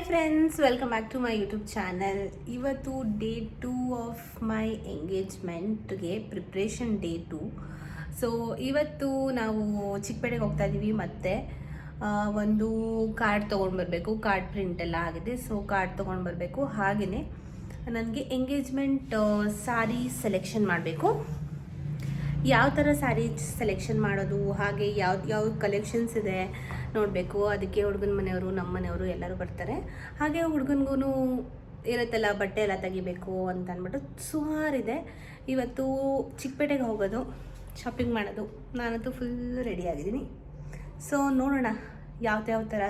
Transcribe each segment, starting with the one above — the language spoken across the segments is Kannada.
Friends, welcome back to my YouTube channel. ಇವತ್ತು ಡೇ 2 ಆಫ್ ಮೈ ಎಂಗೇಜ್ಮೆಂಟ್ಗೆ ಪ್ರಿಪ್ರೇಷನ್ ಡೇ 2. ಸೊ ಇವತ್ತು ನಾವು ಚಿಕ್ಕಪೇಟೆಗೆ ಹೋಗ್ತಾ ಇದ್ದೀವಿ. ಮತ್ತು ಒಂದು ಕಾರ್ಡ್ ತೊಗೊಂಡು ಬರಬೇಕು. ಕಾರ್ಡ್ ಪ್ರಿಂಟ್ ಎಲ್ಲ ಆಗಿದೆ. ಸೊ ಕಾರ್ಡ್ ತೊಗೊಂಡು ಬರಬೇಕು. ಹಾಗೆಯೇ ನನಗೆ ಎಂಗೇಜ್ಮೆಂಟ್ ಸಾರಿ ಸೆಲೆಕ್ಷನ್ ಮಾಡಬೇಕು. ಯಾವ ಥರ ಸ್ಯಾರಿ ಸೆಲೆಕ್ಷನ್ ಮಾಡೋದು, ಹಾಗೆ ಯಾವ ಕಲೆಕ್ಷನ್ಸ್ ಇದೆ ನೋಡಬೇಕು. ಅದಕ್ಕೆ ಹುಡುಗನ ಮನೆಯವರು, ನಮ್ಮ ಮನೆಯವರು ಎಲ್ಲರೂ ಬರ್ತಾರೆ. ಹಾಗೆ ಹುಡುಗನಿಗೂ ಇರುತ್ತಲ್ಲ, ಬಟ್ಟೆ ಎಲ್ಲ ತೆಗಿಬೇಕು ಅಂತ ಅಂದ್ಬಿಟ್ಟು ಸುಮಾರಿದೆ. ಇವತ್ತು ಚಿಕ್ಕಪೇಟೆಗೆ ಹೋಗೋದು, ಶಾಪಿಂಗ್ ಮಾಡೋದು. ನಾನಂತೂ ಫುಲ್ ರೆಡಿ ಆಗಿದ್ದೀನಿ. ಸೊ ನೋಡೋಣ ಯಾವ ಥರ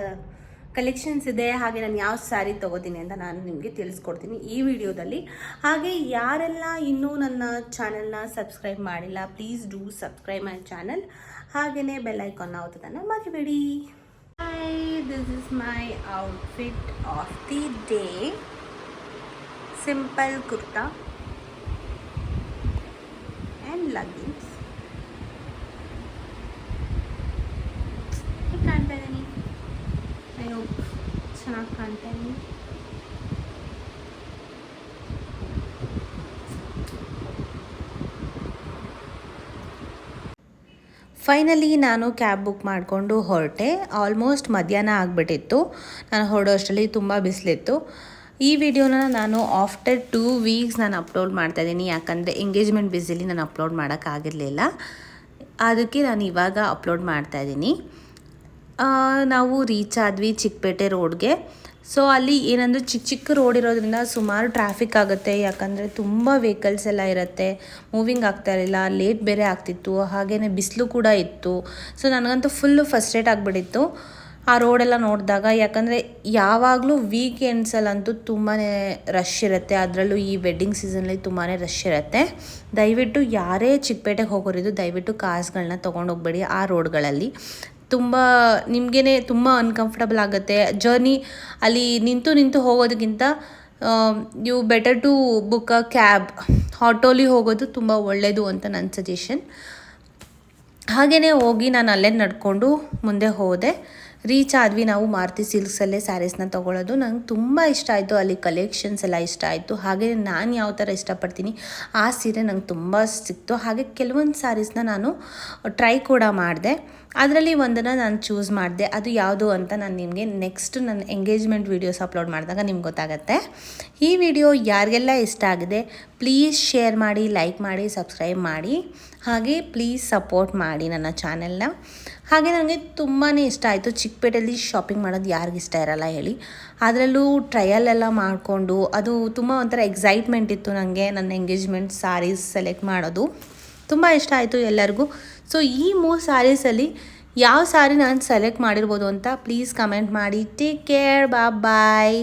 ಕಲೆಕ್ಷನ್ಸ್ ಇದೆ, ಹಾಗೆ ನಾನು ಯಾವ ಸ್ಯಾರಿ ತೊಗೋತೀನಿ ಅಂತ ನಾನು ನಿಮಗೆ ತಿಳಿಸ್ಕೊಡ್ತೀನಿ ಈ ವಿಡಿಯೋದಲ್ಲಿ. ಹಾಗೆ ಯಾರೆಲ್ಲ ಇನ್ನೂ ನನ್ನ ಚಾನಲ್ನ ಸಬ್ಸ್ಕ್ರೈಬ್ ಮಾಡಿಲ್ಲ, please do subscribe my channel. ಹಾಗೆಯೇ ಬೆಲ್ ಐಕಾನ್ ಒತ್ತೋದನ್ನು ಮರಿಬೇಡಿ. Hi, this is my outfit of the day. Simple kurta and leggings. ಕಾಣ್ತಾ ಇದ್ದೀನಿ, ಐ ಹೋಪ್ ಚೆನ್ನಾಗಿ ಕಾಣ್ತಾ ಇದ್ದೀನಿ. ಫೈನಲಿ ನಾನು ಕ್ಯಾಬ್ ಬುಕ್ ಮಾಡಿಕೊಂಡು ಹೊರಟೆ. ಆಲ್ಮೋಸ್ಟ್ ಮಧ್ಯಾಹ್ನ ಆಗಿಬಿಟ್ಟಿತ್ತು. ನಾನು ಹೊರಡೋ ಅಷ್ಟರಲ್ಲಿ ತುಂಬ ಬಿಸಿಲಿತ್ತು. ಈ ವಿಡಿಯೋನ ನಾನು ಆಫ್ಟರ್ 2 ವೀಕ್ಸ್ ನಾನು ಅಪ್ಲೋಡ್ ಮಾಡ್ತಾಯಿದ್ದೀನಿ. ಯಾಕಂದರೆ ಎಂಗೇಜ್ಮೆಂಟ್ ಬಿಸಿಲಿ ನಾನು ಅಪ್ಲೋಡ್ ಮಾಡೋಕ್ಕಾಗಿರಲಿಲ್ಲ. ಅದಕ್ಕೆ ನಾನು ಇವಾಗ ಅಪ್ಲೋಡ್ ಮಾಡ್ತಾಯಿದ್ದೀನಿ. ನಾವು ರೀಚ್ ಆದ್ವಿ ಚಿಕ್ಕಪೇಟೆ ರೋಡ್ಗೆ. ಸೊ ಅಲ್ಲಿ ಏನಂದರೆ ಚಿಕ್ಕ ರೋಡ್ ಇರೋದ್ರಿಂದ ಸುಮಾರು ಟ್ರಾಫಿಕ್ ಆಗುತ್ತೆ. ಯಾಕಂದರೆ ತುಂಬ ವೆಹಿಕಲ್ಸ್ ಎಲ್ಲ ಇರುತ್ತೆ, ಮೂವಿಂಗ್ ಆಗ್ತಾ ಇರಲಿಲ್ಲ, ಲೇಟ್ ಬೇರೆ ಆಗ್ತಿತ್ತು. ಹಾಗೆಯೇ ಬಿಸಿಲು ಕೂಡ ಇತ್ತು. ಸೊ ನನಗಂತೂ ಫುಲ್ಲು ಫಸ್ಟ್ರೇಟ್ ಆಗಿಬಿಟ್ಟಿತ್ತು ಆ ರೋಡೆಲ್ಲ ನೋಡಿದಾಗ. ಯಾಕಂದರೆ ಯಾವಾಗಲೂ ವೀಕೆಂಡ್ಸಲ್ಲಂತೂ ತುಂಬಾ ರಶ್ ಇರುತ್ತೆ. ಅದರಲ್ಲೂ ಈ ವೆಡ್ಡಿಂಗ್ ಸೀಸನಲ್ಲಿ ತುಂಬಾ ರಶ್ ಇರುತ್ತೆ. ದಯವಿಟ್ಟು ಯಾರೇ ಚಿಕ್ಕಪೇಟೆಗೆ ಹೋಗೋರಿದ್ದು ದಯವಿಟ್ಟು ಕಾರ್ಸ್ಗಳನ್ನ ತೊಗೊಂಡೋಗ್ಬೇಡಿ ಆ ರೋಡ್ಗಳಲ್ಲಿ. ತುಂಬ ನಿಮಗೇ ತುಂಬ ಅನ್ಕಂಫರ್ಟಬಲ್ ಆಗುತ್ತೆ ಜರ್ನಿ. ಅಲ್ಲಿ ನಿಂತು ಹೋಗೋದಕ್ಕಿಂತ you better to book a cab, ಆಟೋಲಿ ಹೋಗೋದು ತುಂಬ ಒಳ್ಳೆಯದು ಅಂತ ನನ್ನ ಸಜೆಷನ್. ಹಾಗೆಯೇ ಹೋಗಿ ನಾನು ಅಲ್ಲೇ ನಡ್ಕೊಂಡು ಮುಂದೆ ಹೋದೆ. ರೀಚ್ ಆದ್ವಿ. ನಾವು ಮಾರುತಿ ಸಿಲ್ಕ್ಸಲ್ಲೇ ಸ್ಯಾರೀಸ್ನ ತೊಗೊಳ್ಳೋದು. ನಂಗೆ ತುಂಬ ಇಷ್ಟ ಆಯಿತು. ಅಲ್ಲಿ ಕಲೆಕ್ಷನ್ಸ್ ಎಲ್ಲ ಇಷ್ಟ ಆಯಿತು. ಹಾಗೆ ನಾನು ಯಾವ ಥರ ಇಷ್ಟಪಡ್ತೀನಿ ಆ ಸೀರೆ ನಂಗೆ ತುಂಬ ಸಿಕ್ತು. ಹಾಗೆ ಕೆಲವೊಂದು ಸ್ಯಾರೀಸ್ನ ನಾನು ಟ್ರೈ ಕೂಡ ಮಾಡಿದೆ. ಅದರಲ್ಲಿ ಒಂದನ್ನು ನಾನು ಚೂಸ್ ಮಾಡಿದೆ. ಅದು ಯಾವುದು ಅಂತ ನಾನು ನಿಮಗೆ ನೆಕ್ಸ್ಟ್ ನನ್ನ ಎಂಗೇಜ್ಮೆಂಟ್ ವೀಡಿಯೋಸ್ ಅಪ್ಲೋಡ್ ಮಾಡಿದಾಗ ನಿಮ್ಗೆ ಗೊತ್ತಾಗುತ್ತೆ. ಈ ವಿಡಿಯೋ ಯಾರಿಗೆಲ್ಲ ಇಷ್ಟ ಆಗಿದೆ ಪ್ಲೀಸ್ ಶೇರ್ ಮಾಡಿ, ಲೈಕ್ ಮಾಡಿ, ಸಬ್ಸ್ಕ್ರೈಬ್ ಮಾಡಿ. ಹಾಗೆ ಪ್ಲೀಸ್ ಸಪೋರ್ಟ್ ಮಾಡಿ ನನ್ನ ಚಾನೆಲ್ನ. ಹಾಗೆ ನನಗೆ ತುಂಬಾ ಇಷ್ಟ ಆಯಿತು. ಚಿಕ್ಕಪೇಟೆಯಲ್ಲಿ ಶಾಪಿಂಗ್ ಮಾಡೋದು ಯಾರಿಗಿಷ್ಟ ಇರಲ್ಲ ಹೇಳಿ. ಅದರಲ್ಲೂ ಟ್ರಯಲ್ ಎಲ್ಲ ಮಾಡಿಕೊಂಡು ಅದು ತುಂಬ ಒಂಥರ ಎಕ್ಸೈಟ್ಮೆಂಟ್ ಇತ್ತು ನನಗೆ. ನನ್ನ ಎಂಗೇಜ್ಮೆಂಟ್ ಸ್ಯಾರೀಸ್ ಸೆಲೆಕ್ಟ್ ಮಾಡೋದು ತುಂಬ ಇಷ್ಟ ಆಯಿತು ಎಲ್ಲರಿಗೂ. ಸೊ ಈ 3 ಸ್ಯಾರೀಸಲ್ಲಿ ಯಾವ ಸ್ಯಾರಿ ನಾನು ಸೆಲೆಕ್ಟ್ ಮಾಡಿರ್ಬೋದು ಅಂತ ಪ್ಲೀಸ್ ಕಮೆಂಟ್ ಮಾಡಿ. ಟೇಕ್ ಕೇರ್, ಬಾಯ್.